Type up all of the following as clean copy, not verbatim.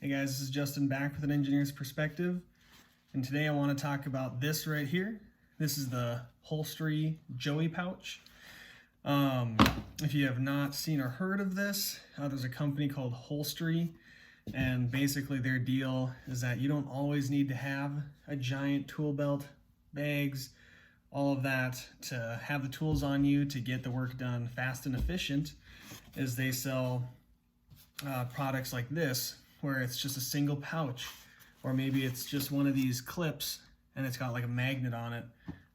Hey guys, this is Justin back with an engineer's perspective, and today I want to talk about this right here. This is the Holstery Joey pouch. If you have not seen or heard of this, there's a company called Holstery, and basically their deal is that you don't always need to have a giant tool belt, bags, all of that to have the tools on you to get the work done fast and efficient. Is they sell products like this, where it's just a single pouch, or maybe it's just one of these clips and it's got like a magnet on it.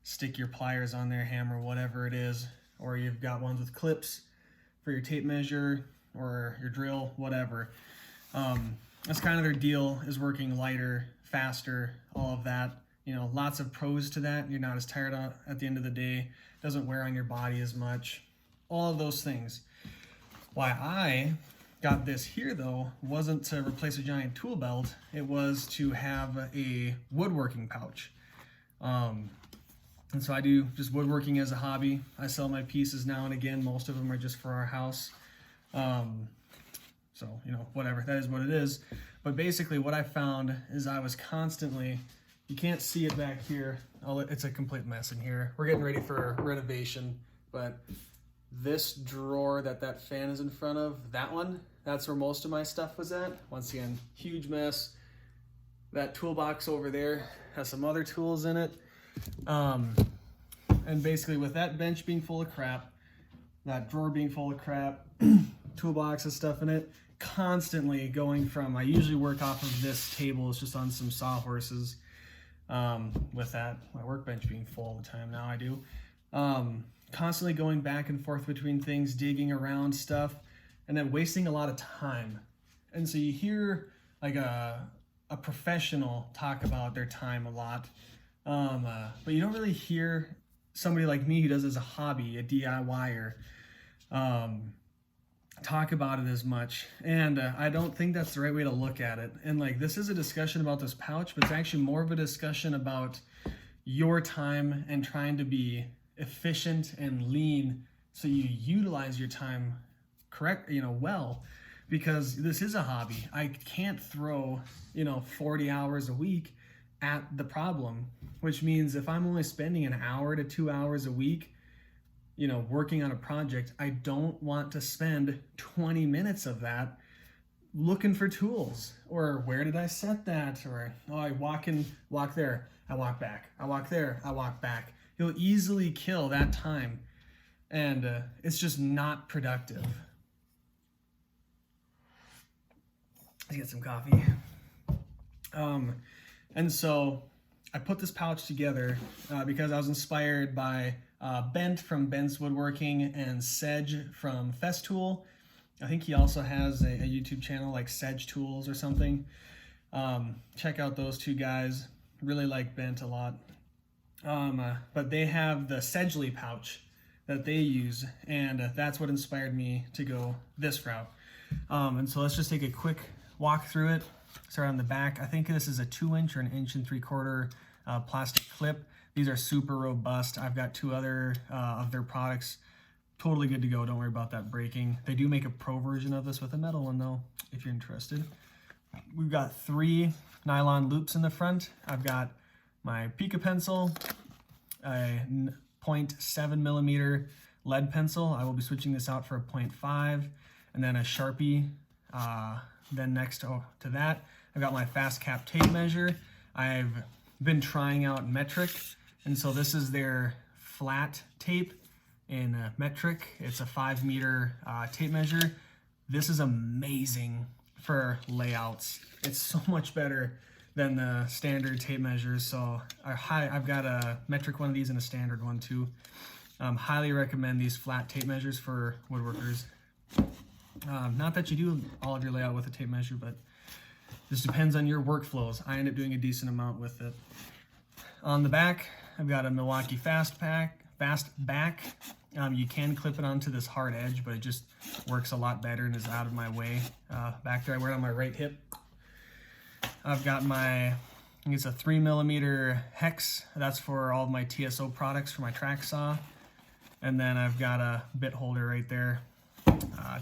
Stick your pliers on there, hammer, whatever it is, or you've got ones with clips for your tape measure or your drill, whatever. That's kind of their deal, is working lighter, faster, all of that. You know, lots of pros to that. You're not as tired at the end of the day. Doesn't wear on your body as much. All of those things. Why I got this here though wasn't to replace a giant tool belt. It was to have a woodworking pouch. And so I do just woodworking as a hobby. I sell my pieces now and again. Most of them are just for our house. So, you know, whatever, that is what it is. But basically what I found is I was constantly, you can't see it back here. It's a complete mess in here. We're getting ready for renovation, but this drawer that fan is in front of, that one, that's where most of my stuff was at. Once again, huge mess. That toolbox over there has some other tools in it. And basically with that bench being full of crap, that drawer being full of crap, toolbox and stuff in it, constantly going from, I usually work off of this table, it's just on some sawhorses. With that, my workbench being full all the time now, I do. Constantly going back and forth between things, digging around stuff, and then wasting a lot of time. And so you hear like a professional talk about their time a lot, but you don't really hear somebody like me who does it as a hobby, a DIYer, talk about it as much. And I don't think that's the right way to look at it. And like, this is a discussion about this pouch, but it's actually more of a discussion about your time and trying to be efficient and lean so you utilize your time well, because this is a hobby. I can't throw 40 hours a week at the problem, which means if I'm only spending an hour to 2 hours a week working on a project, I don't want to spend 20 minutes of that looking for tools, or where did I set that, or I walk there, I walk back, I walk there, I walk back. You'll easily kill that time, and it's just not productive. Let's get some coffee. And so I put this pouch together because I was inspired by Bent from Bent's Woodworking and Sedge from Festool. I think he also has a YouTube channel like Sedge Tools or something. Check out those two guys. Really like Bent a lot. But they have the Sedgley pouch that they use, and that's what inspired me to go this route. And so let's just take a quick walk through it. Start on the back. I think this is a 2-inch or an 1 3/4 plastic clip. These are super robust. I've got two other of their products. Totally good to go. Don't worry about that breaking. They do make a pro version of this with a metal one though, if you're interested. We've got 3 nylon loops in the front. I've got my Pica pencil, a 0.7 millimeter lead pencil. I will be switching this out for a 0.5, and then a Sharpie. Then next to that, I've got my fast cap tape measure. I've been trying out metric, and so this is their flat tape in metric. It's a 5-meter tape measure. This is amazing for layouts. It's so much better than the standard tape measures. So I've got a metric one of these and a standard one too. Highly recommend these flat tape measures for woodworkers. Not that you do all of your layout with a tape measure, but this depends on your workflows. I end up doing a decent amount with it. On the back, I've got a Milwaukee fast back. You can clip it onto this hard edge, but it just works a lot better and is out of my way. Back there, I wear it on my right hip. I've got I think it's a 3 millimeter hex. That's for all of my TSO products for my track saw. And then I've got a bit holder right there.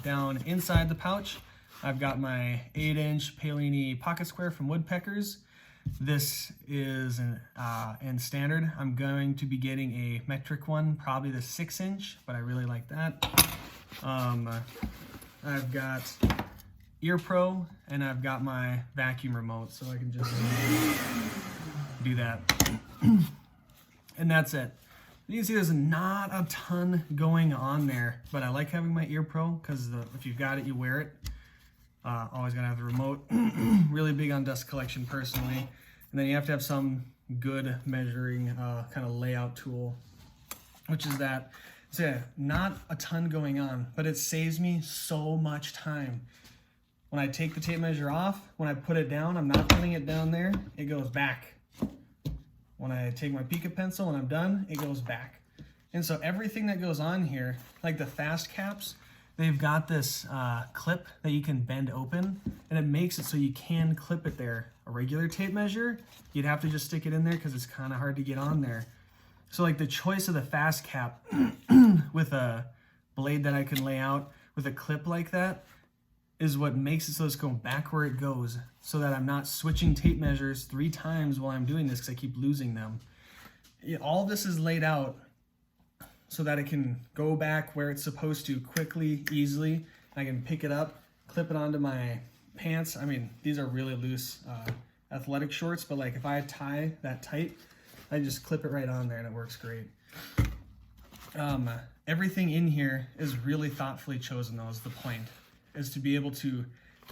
Down inside the pouch, I've got my 8-inch Palini pocket square from Woodpeckers. This is in standard. I'm going to be getting a metric one, probably the 6-inch, but I really like that. I've got Ear Pro, and I've got my vacuum remote, so I can just do that. And that's it. You can see there's not a ton going on there, but I like having my Ear Pro because if you've got it, you wear it. Always gotta have the remote. Really big on dust collection personally. And then you have to have some good measuring kind of layout tool, which is that. So yeah, not a ton going on, but it saves me so much time. When I take the tape measure off, when I put it down, I'm not putting it down there, it goes back. When I take my Pica pencil and I'm done, it goes back. And so everything that goes on here, like the fast caps, they've got this clip that you can bend open, and it makes it so you can clip it there. A regular tape measure, you'd have to just stick it in there because it's kind of hard to get on there. So like the choice of the fast cap with a blade that I can lay out with a clip like that is what makes it so it's going back where it goes, so that I'm not switching tape measures 3 times while I'm doing this because I keep losing them. All this is laid out so that it can go back where it's supposed to quickly, easily. I can pick it up, clip it onto my pants. I mean, these are really loose athletic shorts, but like if I tie that tight, I just clip it right on there and it works great. Everything in here is really thoughtfully chosen though, is the point, is to be able to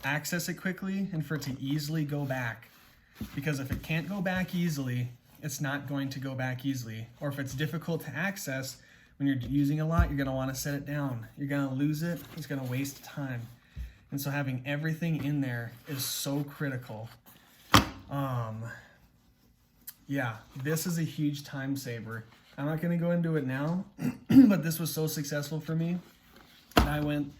access it quickly and for it to easily go back. Because if it can't go back easily, it's not going to go back easily. Or if it's difficult to access, when you're using a lot, you're gonna wanna set it down. You're gonna lose it, it's gonna waste time. And so having everything in there is so critical. Yeah, this is a huge time saver. I'm not gonna go into it now, but this was so successful for me. I went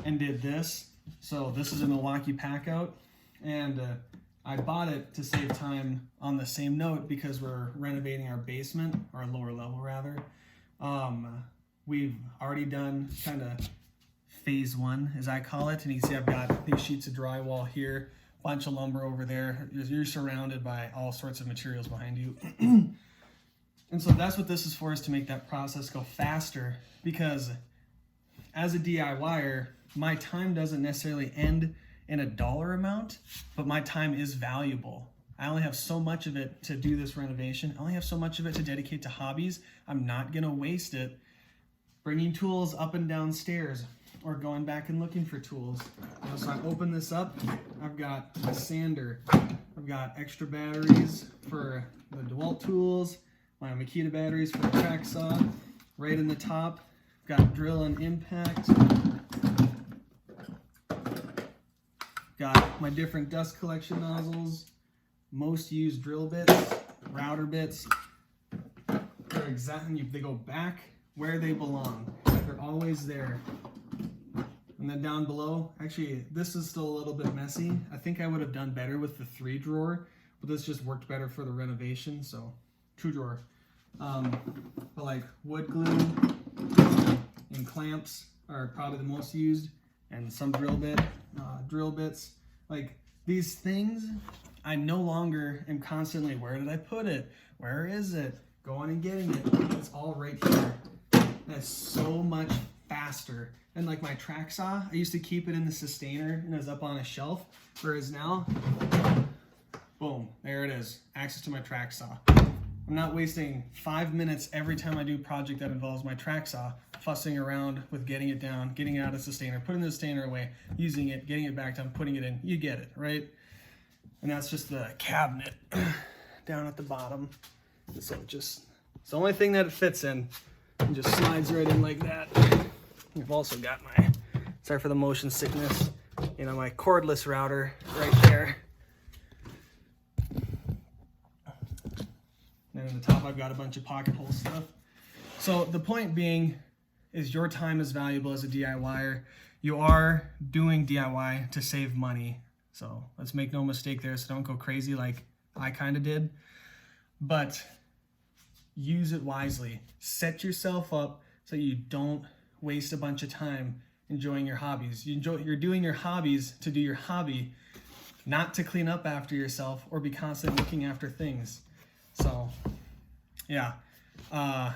and did this. So this is a Milwaukee pack out, and I bought it to save time on the same note because we're renovating our basement, or our lower level rather. We've already done kind of phase 1, as I call it, and you can see I've got these sheets of drywall here, bunch of lumber over there. You're surrounded by all sorts of materials behind you. And so that's what this is for, is to make that process go faster, because as a DIYer, my time doesn't necessarily end in a dollar amount, but my time is valuable. I only have so much of it to do this renovation. I only have so much of it to dedicate to hobbies. I'm not gonna waste it bringing tools up and down stairs or going back and looking for tools. So I open this up, I've got a sander, I've got extra batteries for the DeWalt tools, my Makita batteries for the track saw. Right in the top, got drill and impact. Got my different dust collection nozzles, most used drill bits, router bits. They're exactly, they go back where they belong. They're always there. And then down below, actually, this is still a little bit messy. I think I would have done better with the 3 drawer, but this just worked better for the renovation, so 2 drawer. But like wood glue and clamps are probably the most used, and some drill bits. Like these things, I no longer am constantly, where did I put it? Where is it? Going and getting it. It's all right here. That's so much faster. And like my track saw, I used to keep it in the sustainer and it was up on a shelf, whereas now, boom, there it is. Access to my track saw. I'm not wasting 5 minutes every time I do a project that involves my track saw, fussing around with getting it down, getting it out of the sustainer, putting the sustainer away, using it, getting it back down, putting it in. You get it, right? And that's just the cabinet down at the bottom. So it's the only thing that it fits in. It just slides right in like that. I've also got my, sorry for the motion sickness, my cordless router right there. And in the top, I've got a bunch of pocket hole stuff. So the point being is your time is valuable as a DIYer. You are doing DIY to save money. So let's make no mistake there. So don't go crazy like I kind of did, but use it wisely. Set yourself up so you don't waste a bunch of time enjoying your hobbies. You're doing your hobbies to do your hobby, not to clean up after yourself or be constantly looking after things. So, yeah. I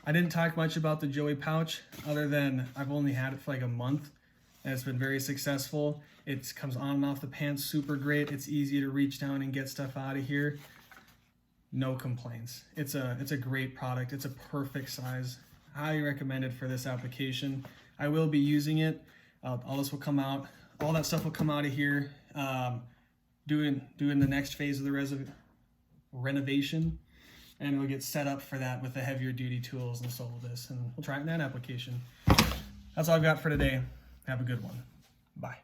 didn't talk much about the Joey pouch other than I've only had it for like a month and it's been very successful. It comes on and off the pants super great. It's easy to reach down and get stuff out of here. No complaints. It's a great product. It's a perfect size. Highly recommended for this application. I will be using it. All this will come out. All that stuff will come out of here. Doing the next phase of the renovation, and we'll get set up for that with the heavier duty tools, and so will this, and we'll try it in that application. That's all I've got for today. Have a good one. Bye.